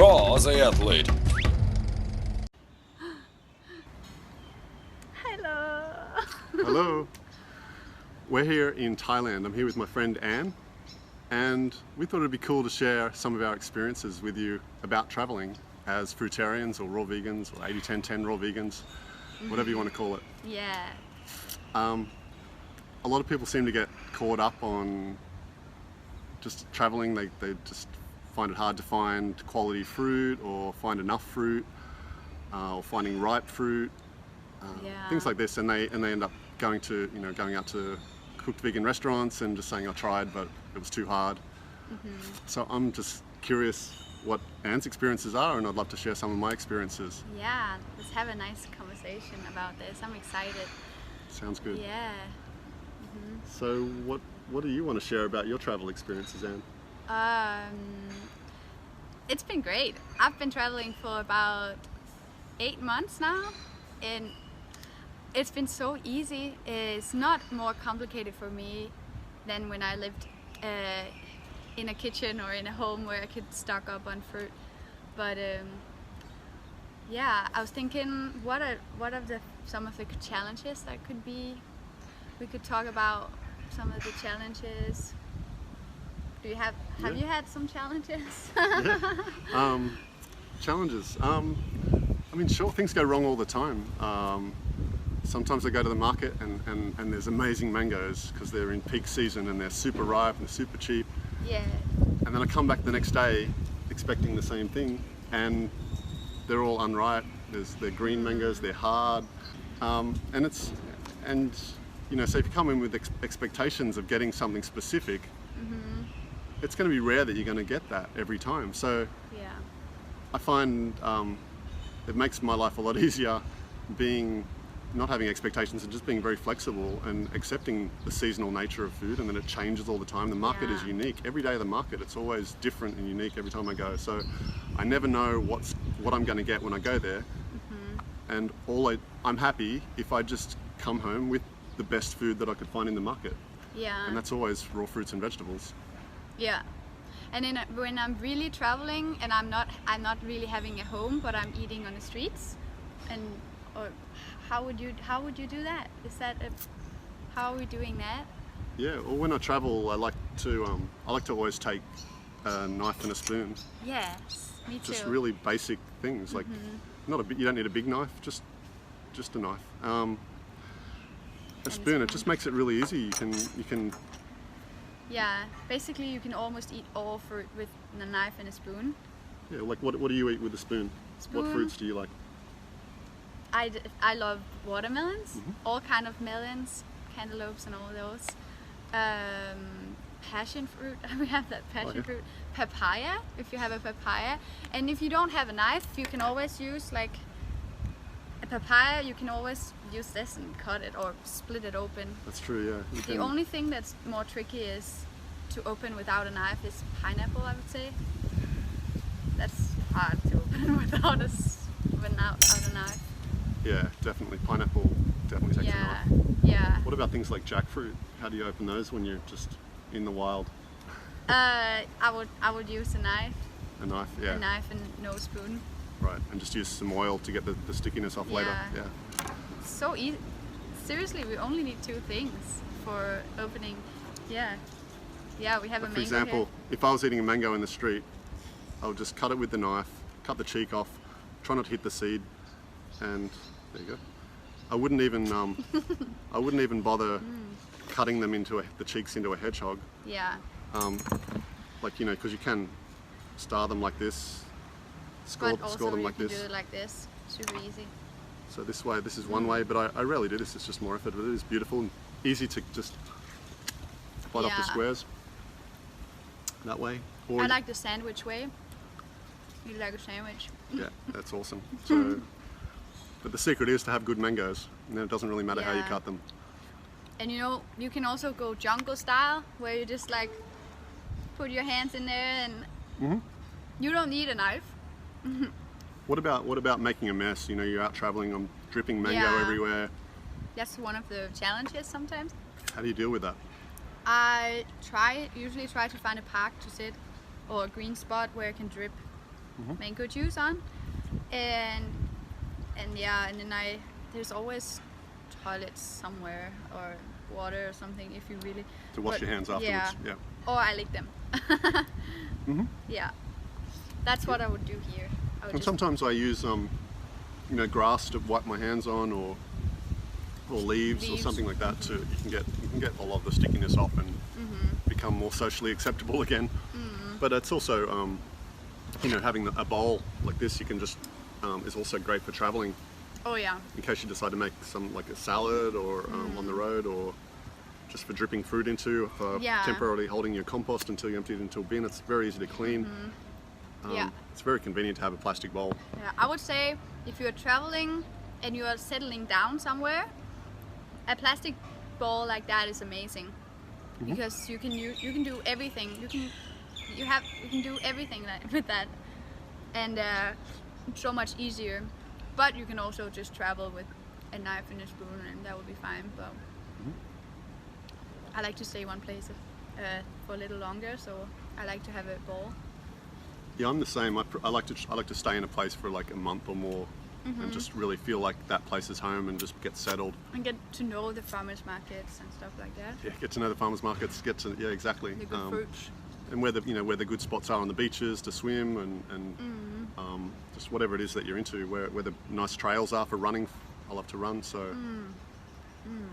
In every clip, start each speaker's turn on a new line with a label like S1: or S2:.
S1: Aussie athlete.
S2: Hello.
S3: Hello. We're here in Thailand. I'm here with my friend Anne, and we thought it'd be cool to share some of our experiences with you about traveling as fruitarians or raw vegans or 80-10-10 raw vegans, whatever you want to call it.
S2: Yeah.
S3: A lot of people seem to get caught up on just traveling. They just find it hard to find quality fruit or find enough fruit or finding ripe fruit, things like this, and they end up going out to cooked vegan restaurants and just saying I tried but it was too hard. So I'm just curious what Anne's experiences are, and I'd love to share some of my experiences.
S2: Yeah, let's have a nice conversation about this. I'm excited.
S3: Sounds good.
S2: Yeah.
S3: So what do you want to share about your travel experiences, Anne?
S2: It's been great. I've been traveling for about 8 months now, and it's been so easy. It's not more complicated for me than when I lived in a kitchen or in a home where I could stock up on fruit. But yeah, I was thinking, what are some of the challenges that could be? We could talk about some of the challenges. Have you had some challenges?
S3: Challenges. I mean, sure, things go wrong all the time. Sometimes I go to the market and there's amazing mangoes because they're in peak season and they're super ripe and they're super cheap.
S2: Yeah.
S3: And then I come back the next day expecting the same thing, and they're all unripe. They're green mangoes, they're hard, so if you come in with expectations of getting something specific, it's going to be rare that you're going to get that every time. So
S2: Yeah.
S3: I find it makes my life a lot easier not having expectations and just being very flexible and accepting the seasonal nature of food, and that it changes all the time. The market is unique. Every day of the market, it's always different and unique every time I go. So I never know what I'm going to get when I go there. And I'm happy if I just come home with the best food that I could find in the market.
S2: Yeah.
S3: And that's always raw fruits and vegetables.
S2: Yeah. And then when I'm really traveling and I'm not really having a home, but I'm eating on the streets, how would you do that? How are we doing that?
S3: Yeah. Well, when I travel, I like to always take a knife and a spoon.
S2: Yes, me too.
S3: Just really basic things, like you don't need a big knife, just a knife. A spoon. It just makes it really easy. You can.
S2: Yeah, basically you can almost eat all fruit with a knife and a spoon.
S3: Yeah, like what do you eat with a spoon? What fruits do you like?
S2: I love watermelons, all kind of melons, cantaloupes and all those. Passion fruit, we have that passion fruit. Papaya, if you have a papaya. And if you don't have a knife, you can always use like a papaya, you can always use this and cut it or split it open.
S3: That's true, yeah.
S2: The only thing that's more tricky is to open without a knife is pineapple, I would say. That's hard to open without a knife.
S3: Yeah, definitely. Pineapple definitely takes a knife.
S2: Yeah.
S3: What about things like jackfruit? How do you open those when you're just in the wild?
S2: I would use a knife.
S3: A knife, yeah.
S2: A knife and no spoon.
S3: Right, and just use some oil to get the stickiness off later. Yeah.
S2: So easy. Seriously, we only need 2 things for opening. Yeah. Yeah, we have a mango.
S3: For example, if I was eating a mango in the street, I would just cut it with the knife, cut the cheek off, try not to hit the seed, and there you go. I wouldn't even bother cutting them the cheeks into a hedgehog.
S2: Yeah.
S3: Because you can star them like this, score them like this.
S2: You can do it like this. Super easy.
S3: So this is one way, but I rarely do this. It's just more effort, but it is beautiful and easy to just bite off the squares that way.
S2: I like the sandwich way. You like a sandwich?
S3: Yeah, that's awesome. So, but the secret is to have good mangoes, and then it doesn't really matter how you cut them.
S2: And you can also go jungle style, where you just like put your hands in there and you don't need a knife.
S3: What about making a mess? You're out traveling, I'm dripping mango everywhere.
S2: That's one of the challenges sometimes.
S3: How do you deal with that?
S2: I usually try to find a park to sit, or a green spot where I can drip mango juice on, and yeah, and then there's always toilets somewhere or water or something if you really
S3: to wash your hands afterwards. Yeah.
S2: Or I lick them. Yeah, that's what I would do here.
S3: And sometimes I use grass to wipe my hands on, or leaves or something like that. To you can get a lot of the stickiness off and become more socially acceptable again. But it's also having a bowl like this, you can just is also great for traveling.
S2: Oh yeah.
S3: In case you decide to make some like a salad or on the road, or just for dripping fruit into, for temporarily holding your compost until you empty it into a bin. It's very easy to clean. It's very convenient to have a plastic bowl.
S2: Yeah, I would say if you're traveling and you are settling down somewhere, a plastic bowl like that is amazing, because you can do everything. You can do everything with that, and it's so much easier. But you can also just travel with a knife and a spoon, and that will be fine. But I like to stay one place for a little longer, so I like to have a bowl.
S3: Yeah, I'm the same. I like to stay in a place for like a month or more, and just really feel like that place is home, and just get settled.
S2: And get to know the farmers markets and stuff like that.
S3: Yeah, get to know the farmers markets. Exactly.
S2: The good fruits.
S3: And where the good spots are on the beaches to swim, and just whatever it is that you're into, where the nice trails are for running. I love to run, so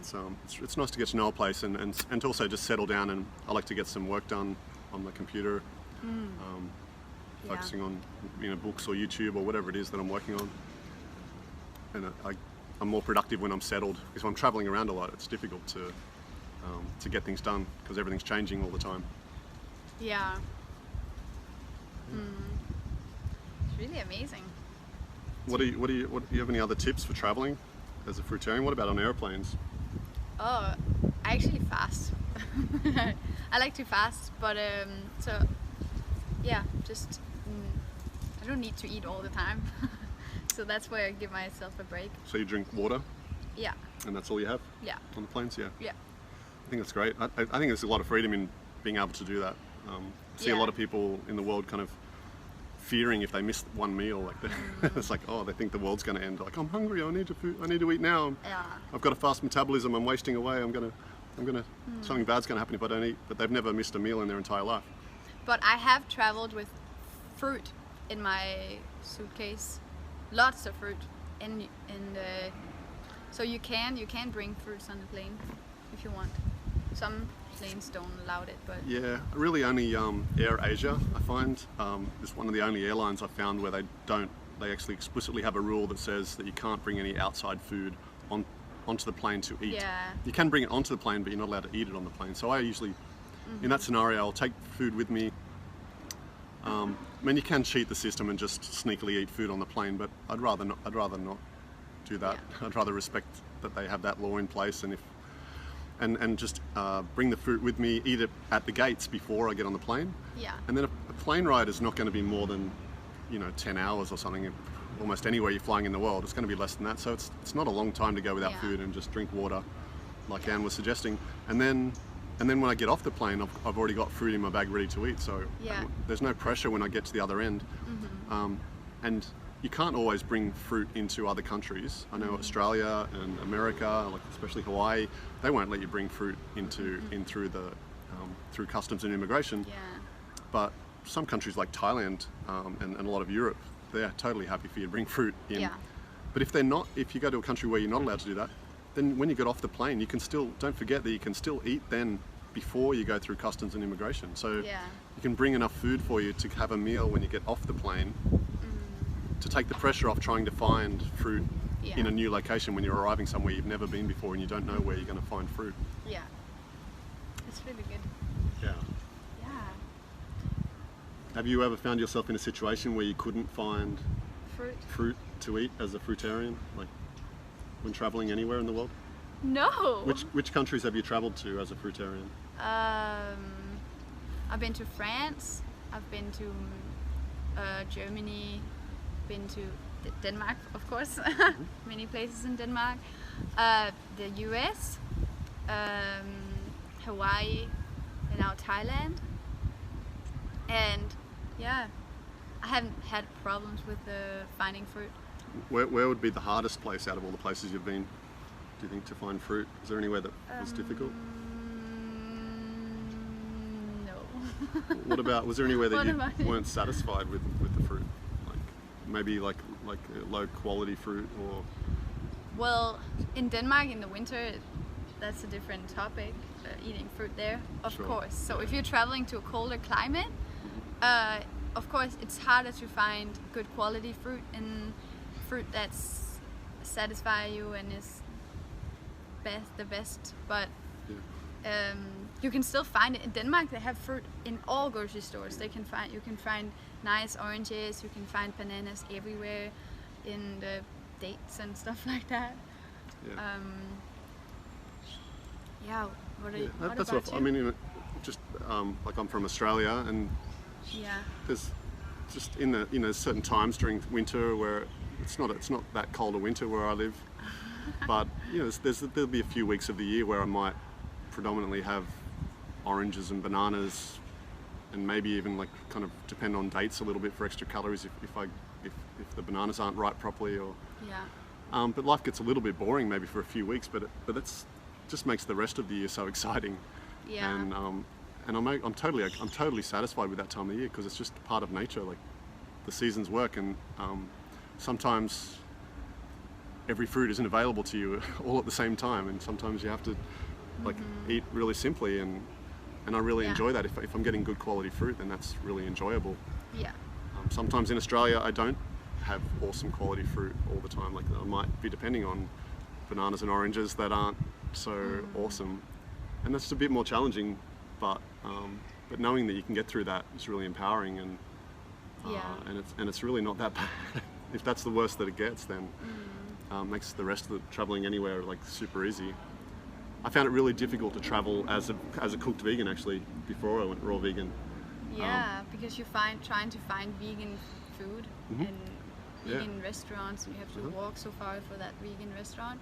S3: it's nice to get to know a place and to also just settle down. And I like to get some work done on the computer, focusing on books or YouTube or whatever it is that I'm working on. And I'm more productive when I'm settled, because when I'm traveling around a lot, it's difficult to get things done because everything's changing all the time.
S2: Yeah. It's really amazing.
S3: Do you have any other tips for traveling as a fruitarian? What about on airplanes?
S2: Oh, I actually fast. I like to fast, but just I don't need to eat all the time. So that's where I give myself a break.
S3: So you drink water?
S2: Yeah.
S3: And that's all you have?
S2: Yeah.
S3: On the planes? Yeah.
S2: Yeah.
S3: I think that's great. I think there's a lot of freedom in being able to do that. I see a lot of people in the world kind of fearing if they miss one meal, like it's like, oh, they think the world's going to end. Like, I'm hungry. I need to eat now.
S2: Yeah.
S3: I've got a fast metabolism. I'm wasting away. Something bad's going to happen if I don't eat. But they've never missed a meal in their entire life.
S2: But I have traveled with fruit in my suitcase, lots of fruit, so you can bring fruits on the plane if you want. Some planes don't allow it, but
S3: yeah, really only Air Asia, I find, is one of the only airlines I've found where they actually explicitly have a rule that says that you can't bring any outside food onto the plane to eat.
S2: Yeah.
S3: You can bring it onto the plane, but you're not allowed to eat it on the plane. So I usually, in that scenario, I'll take food with me. I mean, you can cheat the system and just sneakily eat food on the plane, but I'd rather not do that. Yeah. I'd rather respect that they have that law in place, and just bring the fruit with me, eat it at the gates before I get on the plane.
S2: Yeah.
S3: And then a plane ride is not going to be more than 10 hours or something. Almost anywhere you're flying in the world, it's going to be less than that. So it's not a long time to go without food and just drink water, like Anne was suggesting. And then when I get off the plane, I've already got fruit in my bag ready to eat. So there's no pressure when I get to the other end. And you can't always bring fruit into other countries. I know Australia and America, like especially Hawaii, they won't let you bring fruit in through customs and immigration.
S2: Yeah.
S3: But some countries like Thailand and a lot of Europe, they're totally happy for you to bring fruit in.
S2: Yeah.
S3: But if you go to a country where you're not allowed to do that, then when you get off the plane, don't forget that you can still eat then before you go through customs and immigration. So you can bring enough food for you to have a meal when you get off the plane, to take the pressure off trying to find fruit in a new location when you're arriving somewhere you've never been before and you don't know where you're going to find fruit.
S2: Yeah. It's really good.
S3: Yeah.
S2: Yeah.
S3: Have you ever found yourself in a situation where you couldn't find fruit to eat as a fruitarian, like when traveling anywhere in the world?
S2: No.
S3: Which countries have you traveled to as a fruitarian?
S2: I've been to France. I've been to Germany. Been to Denmark, of course. Many places in Denmark. The US, Hawaii, and now Thailand. And I haven't had problems with finding fruit.
S3: Where would be the hardest place out of all the places you've been, do you think, to find fruit? Is there anywhere that was difficult?
S2: No.
S3: What about, was there anywhere that you weren't satisfied with the fruit? Like maybe like low quality fruit or?
S2: Well, in Denmark in the winter, that's a different topic, eating fruit there, of course. So if you're traveling to a colder climate, of course it's harder to find good quality fruit and fruit that's satisfy you and is the best. But you can still find it in Denmark. They have fruit in all grocery stores. You can find nice oranges, you can find bananas everywhere, in the dates and stuff like that. What
S3: that's
S2: about you?
S3: I mean, just like I'm from Australia, and
S2: Yeah.
S3: there's just in the certain times during winter where it's not that cold a winter where I live, but there'll be a few weeks of the year where I might predominantly have oranges and bananas, and maybe even like kind of depend on dates a little bit for extra calories if the bananas aren't ripe properly, or but life gets a little bit boring maybe for a few weeks, but that's just makes the rest of the year so exciting. And I'm totally satisfied with that time of the year, because it's just part of nature, like the seasons work, and sometimes every fruit isn't available to you all at the same time, and sometimes you have to like eat really simply, and I really enjoy that. If I'm getting good quality fruit, then that's really enjoyable. Sometimes in Australia I don't have awesome quality fruit all the time. Like I might be depending on bananas and oranges that aren't so awesome, and that's a bit more challenging, but knowing that you can get through that is really empowering, and it's really not that bad. If that's the worst that it gets, then makes the rest of the traveling anywhere like super easy. I found it really difficult to travel as a cooked vegan, actually, before I went raw vegan.
S2: Because you're trying to find vegan food and vegan restaurants, and you have to walk so far for that vegan restaurant.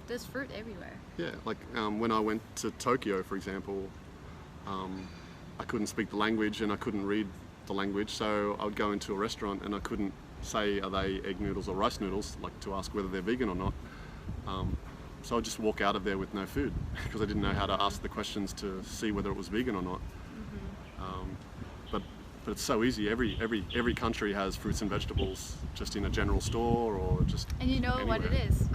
S2: There's fruit everywhere. Yeah, like
S3: when I went to Tokyo, for example, I couldn't speak the language and I couldn't read the language, so I would go into a restaurant and I couldn't say, are they egg noodles or rice noodles, like to ask whether they're vegan or not. So I'd just walk out of there with no food because I didn't know how to ask the questions to see whether it was vegan or not. But it's so easy. Every country has fruits and vegetables just in a general store, or just
S2: and you know
S3: anywhere.
S2: what it is.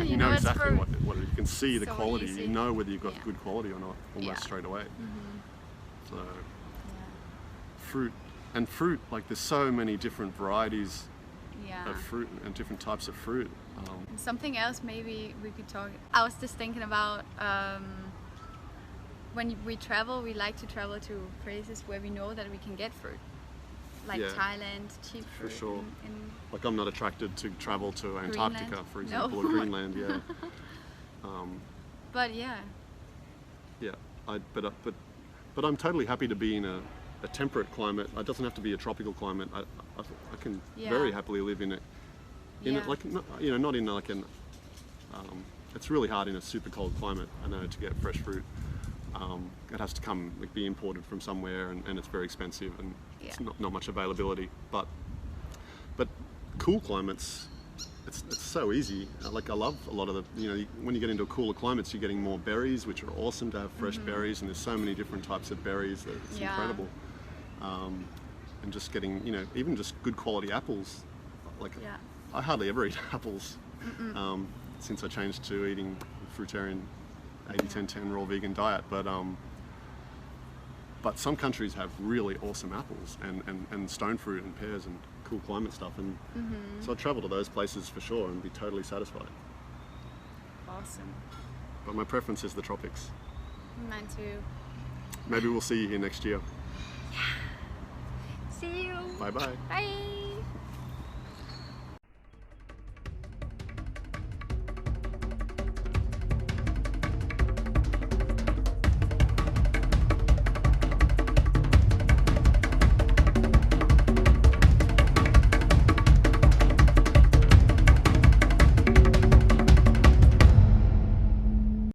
S3: you know exactly what it is. You can see the
S2: so
S3: quality.
S2: easy.
S3: You know whether you've got good quality or not almost straight away. So fruit, like there's so many different varieties of fruit and different types of fruit.
S2: Something else maybe we could talk. I was just thinking about when we travel, we like to travel to places where we know that we can get fruit, like Thailand, cheap fruit.
S3: For sure.
S2: In
S3: like I'm not attracted to travel to Antarctica,
S2: Greenland.
S3: for example, or Greenland.
S2: But
S3: but I'm totally happy to be in a temperate climate. It doesn't have to be a tropical climate. I can very happily live in it. Like not in like an. It's really hard in a super cold climate, I know, to get fresh fruit. It has to come, like, be imported from somewhere, and it's very expensive, and it's not much availability. But cool climates, it's so easy. Like I love a lot of the, when you get into cooler climates, you're getting more berries, which are awesome to have fresh berries, and there's so many different types of berries that it's incredible. And just getting, even just good quality apples. Like I hardly ever eat apples since I changed to eating Fruitarian 80-10-10 raw vegan diet, but some countries have really awesome apples and stone fruit and pears and cool climate stuff, and so I'd travel to those places for sure and be totally satisfied.
S2: Awesome.
S3: But my preference is the tropics.
S2: Mine too.
S3: Maybe we'll see you here next year.
S2: See you.
S3: Bye bye.
S2: Bye.